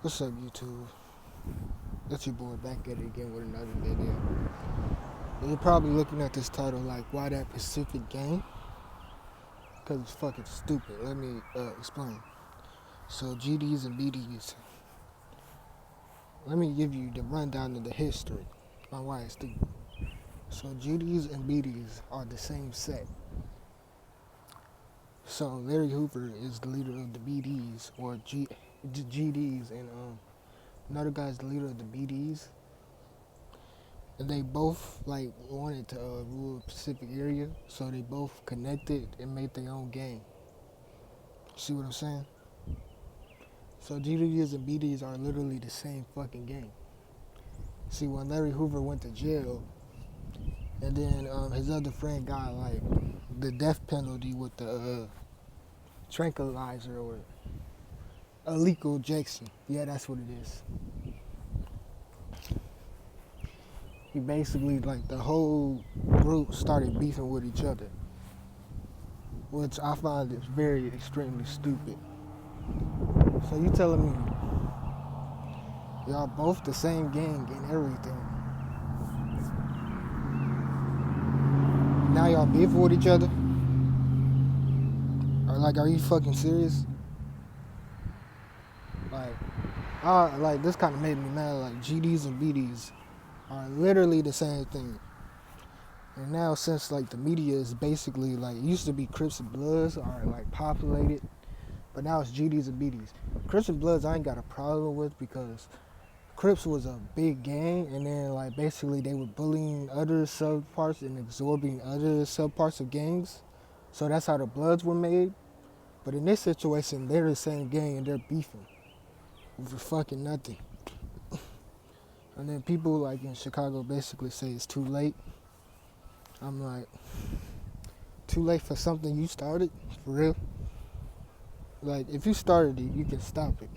What's up, YouTube? It's your boy back at it again with another video. You're probably looking at this title like, why that Pacific game? Because it's fucking stupid. Let me explain. So, GDs and BDs. Let me give you the rundown of the history on why it's stupid. So, GDs and BDs are the same set. So, Larry Hoover is the leader of the BDs, or GDs, and another guy's the leader of the BDs. And they both wanted to rule a Pacific area, so they both connected and made their own gang. See what I'm saying? So GDs and BDs are literally the same fucking gang. See, when Larry Hoover went to jail, and then his other friend got the death penalty with the tranquilizer or illegal injection. Yeah, that's what it is. He basically, the whole group started beefing with each other, which I find is very extremely stupid. So you telling me y'all both the same gang and everything? Now y'all beefing with each other? Or are you fucking serious? This kind of made me mad. GDs and BDs are literally the same thing. And now since the media is basically it used to be Crips and Bloods are populated, but now it's GDs and BDs. Crips and Bloods I ain't got a problem with because Crips was a big gang, and then basically they were bullying other subparts and absorbing other subparts of gangs. So that's how the Bloods were made. But in this situation, they're the same gang and they're beefing over fucking nothing. And then people in Chicago basically say it's too late. I'm like, too late for something you started? For real? If you started it, you can stop it.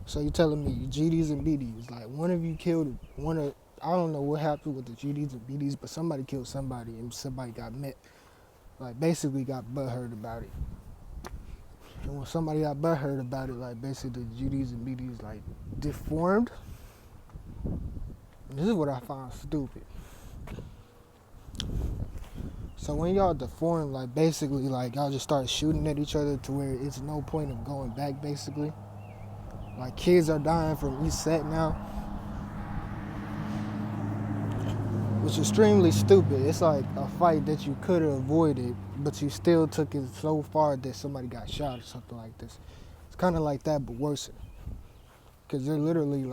So you're telling me GDs and BDs, one of you killed one of, I don't know what happened with the GDs and BDs, but somebody killed somebody and somebody got met, basically got butthurt about it. And when somebody got butthurt about it, basically the GDs and BDs deformed. And this is what I find stupid. So when y'all deform, basically y'all just start shooting at each other to where it's no point of going back, basically. Kids are dying from each set now, which is extremely stupid. It's a fight that you could have avoided, but you still took it so far that somebody got shot or something like this. It's kind of like that, but worse. Because they're literally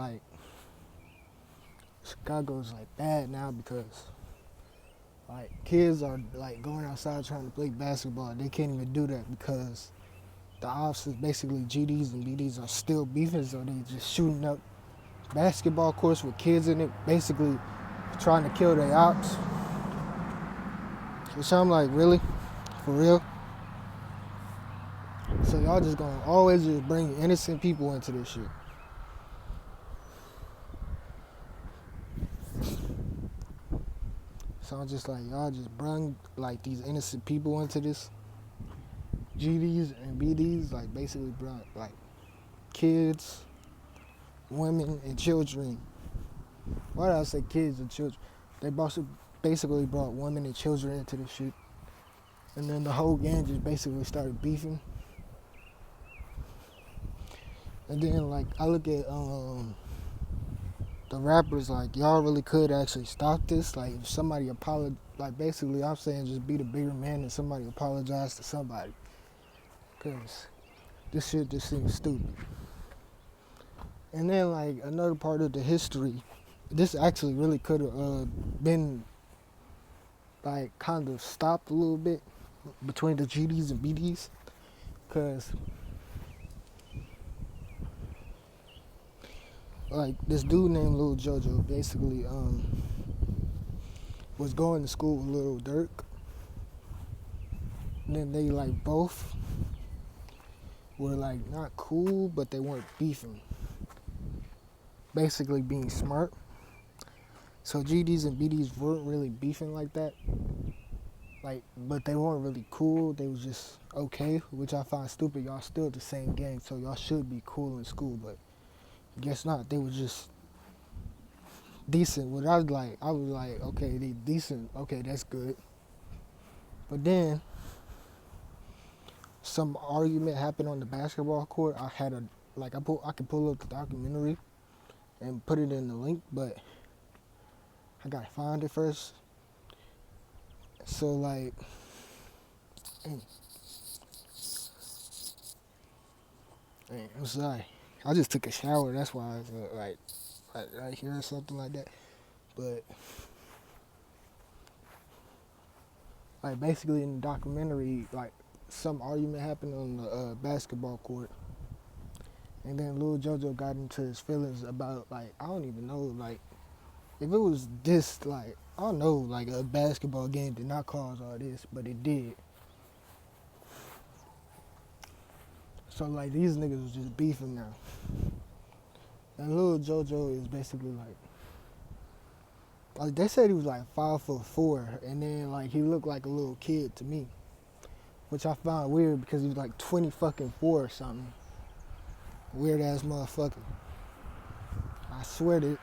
Chicago's bad now because kids are going outside trying to play basketball. They can't even do that because the officers, basically GDs and BDs, are still beefing, so they just shooting up basketball courts with kids in it, basically trying to kill their ops. Which I'm really? For real? So y'all just gonna always just bring innocent people into this shit. So I'm just y'all just bring these innocent people into this. GDs and BDs basically brought kids, women, and children. Why did I say kids and children? They basically brought women and children into this shit. And then the whole gang just basically started beefing. And then I look at the rappers, y'all really could actually stop this. If somebody apologize, basically I'm saying just be the bigger man and somebody apologize to somebody. Because this shit just seems stupid. And then another part of the history, this actually really could have been kind of stopped a little bit between the GDs and BDs. Because this dude named Lil Jojo basically was going to school with Lil Durk. And then they both were not cool, but they weren't beefing. Basically being smart. So GDs and BDs weren't really beefing like that. like, but they weren't really cool. They was just okay, which I find stupid. Y'all still the same gang, so y'all should be cool in school, but guess not. They was just decent. What I was like, okay, they decent. Okay, that's good. But then some argument happened on the basketball court. I had a like I could pull up the documentary and put it in the link, but I gotta find it first. So like, I'm sorry. I just took a shower. That's why I was like right here or something like that. But like basically in the documentary, like some argument happened on the basketball court, and then Lil JoJo got into his feelings about like I don't even know like if it was this like I don't know like a basketball game did not cause all this, but it did. So like these niggas was just beefing now, and Lil JoJo is basically like they said he was like 5'4", and then like he looked like a little kid to me, which I found weird because he was like 20 4 or something. Weird ass motherfucker. I swear this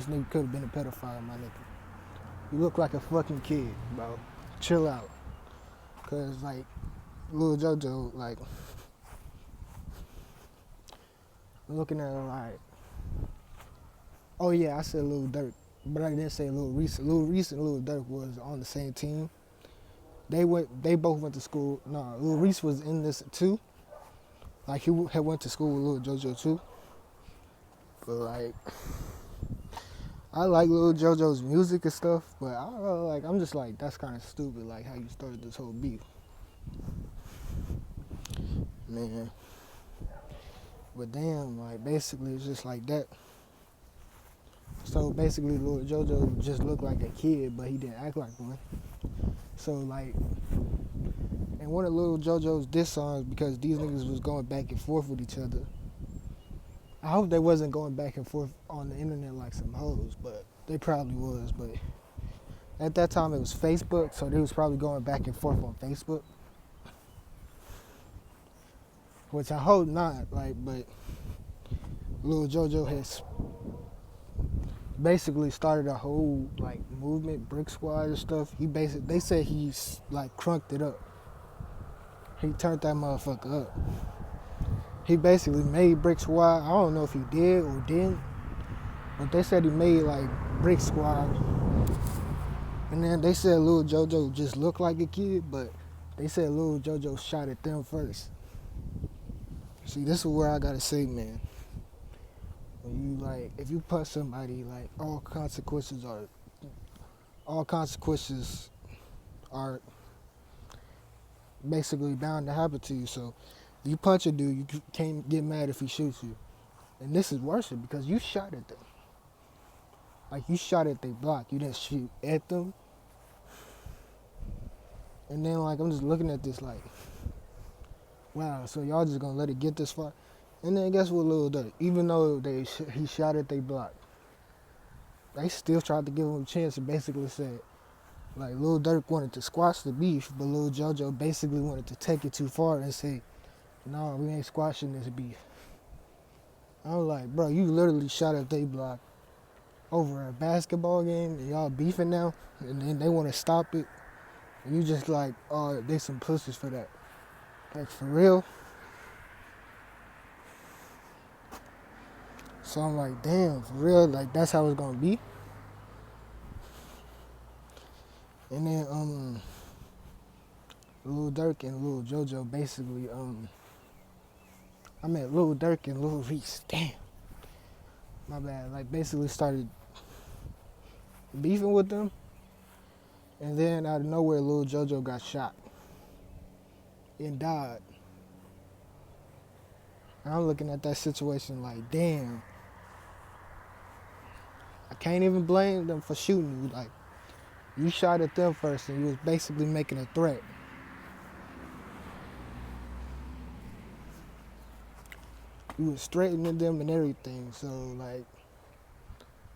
nigga could have been a pedophile, my nigga. You look like a fucking kid, bro. Chill out. Cause like Lil JoJo, like looking at her like, oh yeah, I said Lil Durk, but I didn't say Lil Reese. Lil Reese and Lil Durk was on the same team. They both went to school. No, Lil Reese was in this too. Like he had went to school with Lil JoJo too. But like, I like Lil JoJo's music and stuff, but I don't know, like I'm just like that's kind of stupid. Like how you started this whole beef, man. But damn, like basically it's just like that. So basically, Lil JoJo just looked like a kid, but he didn't act like one. So like, and one of Lil JoJo's diss songs, because these niggas was going back and forth with each other. I hope they wasn't going back and forth on the internet like some hoes, but they probably was. But at that time it was Facebook, so they was probably going back and forth on Facebook. Which I hope not, like, but Lil JoJo has basically started a whole like movement, Brick Squad and stuff. They said he's like crunked it up. He turned that motherfucker up. He basically made Brick Squad. I don't know if he did or didn't, but they said he made like Brick Squad. And then they said Lil JoJo just looked like a kid, but they said Lil JoJo shot at them first. See, this is where I gotta say, man. When you like, if you punch somebody, like all consequences are basically bound to happen to you. So if you punch a dude, you can't get mad if he shoots you. And this is worse because you shot at them. Like you shot at their block, you didn't shoot at them. And then like I'm just looking at this like, wow, so y'all just gonna let it get this far? And then guess what, Lil Durk? Even though he shot at their block, they still tried to give him a chance and basically said, like Lil Durk wanted to squash the beef, but Lil JoJo basically wanted to take it too far and say, no, we ain't squashing this beef. I was like, bro, you literally shot at their block over a basketball game and y'all beefing now, and then they want to stop it, and you just like, oh, they some pussies for that. Like, for real? So I'm like, damn, for real? Like, that's how it's gonna be? And then, Lil Durk and Lil JoJo basically, Lil Durk and Lil Reese, damn. My bad, like, basically started beefing with them. And then out of nowhere, Lil JoJo got shot and died. And I'm looking at that situation like, damn. I can't even blame them for shooting you. Like, you shot at them first and you was basically making a threat. You was threatening them and everything. So, like,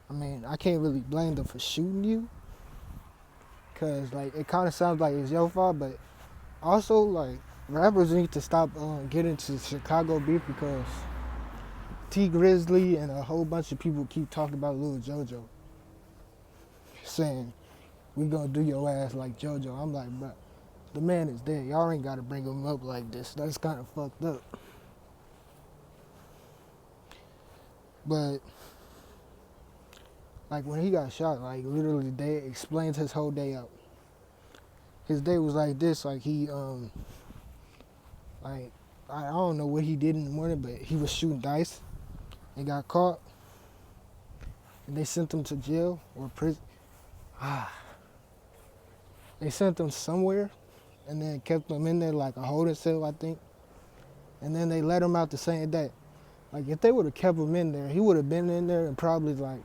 I mean, I can't really blame them for shooting you. cause like it kind of sounds like it's your fault, but also like rappers need to stop getting to Chicago beef because T Grizzly and a whole bunch of people keep talking about Lil JoJo, saying we gonna do your ass like JoJo. I'm like, bro, the man is dead. Y'all ain't gotta bring him up like this. That's kind of fucked up. But like when he got shot, like literally they explained his whole day out. His day was like this, like he like I don't know what he did in the morning, but he was shooting dice and got caught, and they sent him to jail or prison. They sent him somewhere, and then kept him in there like a holding cell, I think. And then they let him out the same day. Like if they would have kept him in there, he would have been in there, and probably like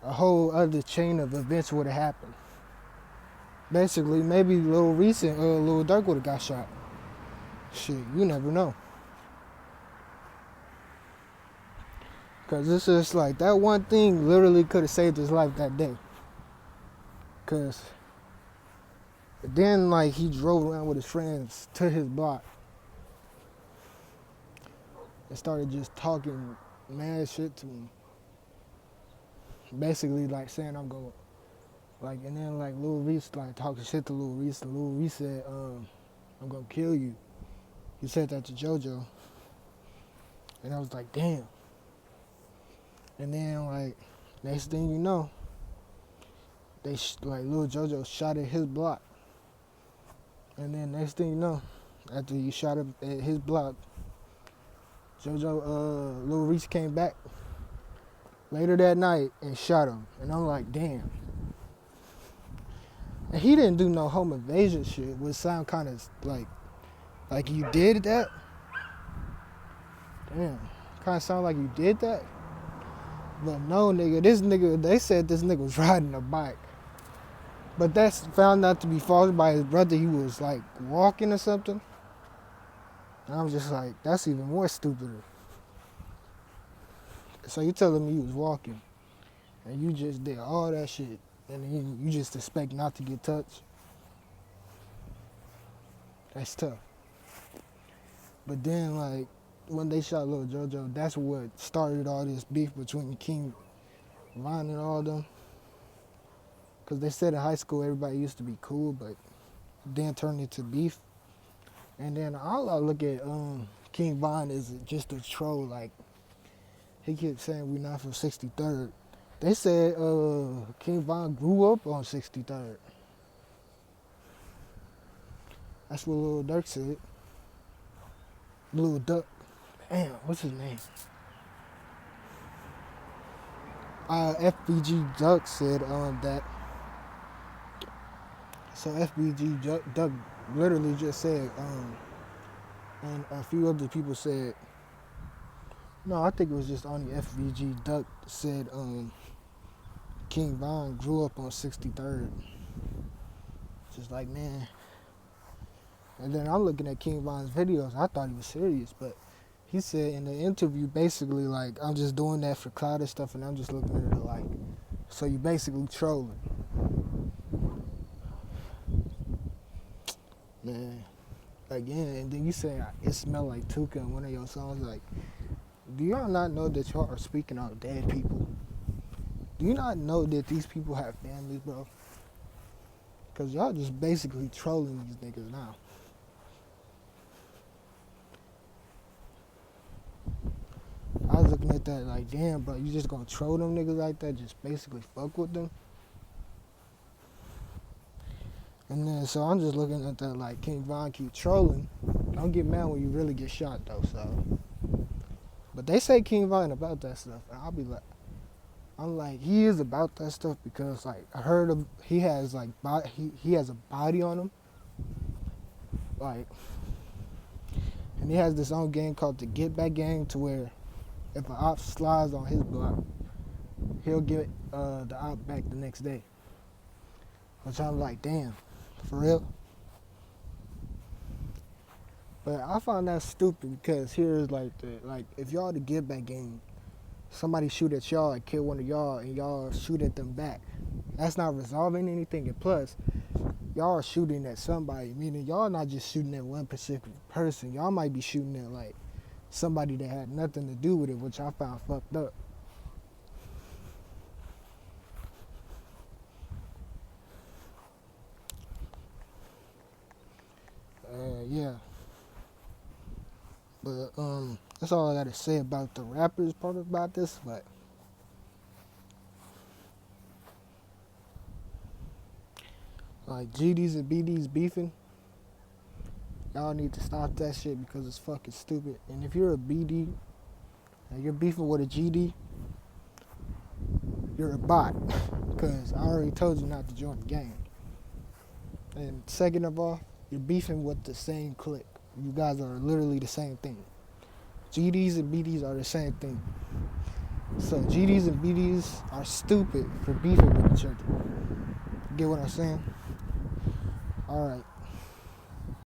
a whole other chain of events would have happened. Basically, maybe Lil Reese and Lil Durk would have got shot. Shit, you never know. Cause it's just like that one thing literally could have saved his life that day. Cause then like he drove around with his friends to his block and started just talking mad shit to him. Basically like saying I'm going like, and then like Lil Reese like talking shit to Lil Reese, and Lil Reese said, I'm gonna kill you. He said that to JoJo. And I was like, damn. And then like next thing you know, they like Lil JoJo shot at his block. And then next thing you know, after he shot up at his block, Lil Reese came back later that night and shot him. And I'm like, damn. And he didn't do no home invasion shit, which sound kind of like you did that. Damn, kind of sound like you did that. But no, nigga, they said this nigga was riding a bike. But that's found out to be false by his brother. He was like walking or something. And I was just like, that's even more stupider. So you telling me you was walking and you just did all that shit and then you just expect not to get touched? That's tough. But then like when they shot Lil JoJo, that's what started all this beef between King Von and all them. Cause they said in high school everybody used to be cool, but then turned into beef. And then all I look at King Von is just a troll. Like he kept saying we not from 63rd. They said King Von grew up on 63rd. That's what Lil Durk said. Lil Duck. Damn, what's his name? FBG Duck said that. So FBG Duck literally just said, and a few other people said, no, I think it was just only FBG Duck said King Von grew up on 63rd. Just like, man. And then I'm looking at King Von's videos. I thought he was serious, but he said in the interview basically like, I'm just doing that for clout and stuff, and I'm just looking at it like, so you basically trolling. Man, again, and then you say it smelled like Tuka in one of your songs. Like, do y'all not know that y'all are speaking on dead people? Do you not know that these people have families, bro? Because y'all just basically trolling these niggas now. I was looking at that like, damn, bro, you just gonna troll them niggas like that? Just basically fuck with them? And then, so I'm just looking at that like, King Von keep trolling. Don't get mad when you really get shot, though, so. But they say King Von about that stuff, and I'll be like, I'm like, he is about that stuff because, like, I heard he has, like, he has a body on him. Like, and he has this own game called the Get Back Gang, to where if an op slides on his block, he'll get the op back the next day. Which I'm like, damn, for real? But I find that stupid because here's like if y'all the Get Back Gang, somebody shoot at y'all and kill one of y'all and y'all shoot at them back. That's not resolving anything. And plus, y'all are shooting at somebody, meaning y'all not just shooting at one specific person. Y'all might be shooting at like somebody that had nothing to do with it, which I found fucked up. Yeah, but that's all I gotta say about the rappers part about this. But like GDs and BDs beefing, y'all need to stop that shit because it's fucking stupid. And if you're a BD and you're beefing with a GD, you're a bot. Because I already told you not to join the game. And second of all, you're beefing with the same clique. You guys are literally the same thing. GDs and BDs are the same thing. So GDs and BDs are stupid for beefing with each other. Get what I'm saying? Alright.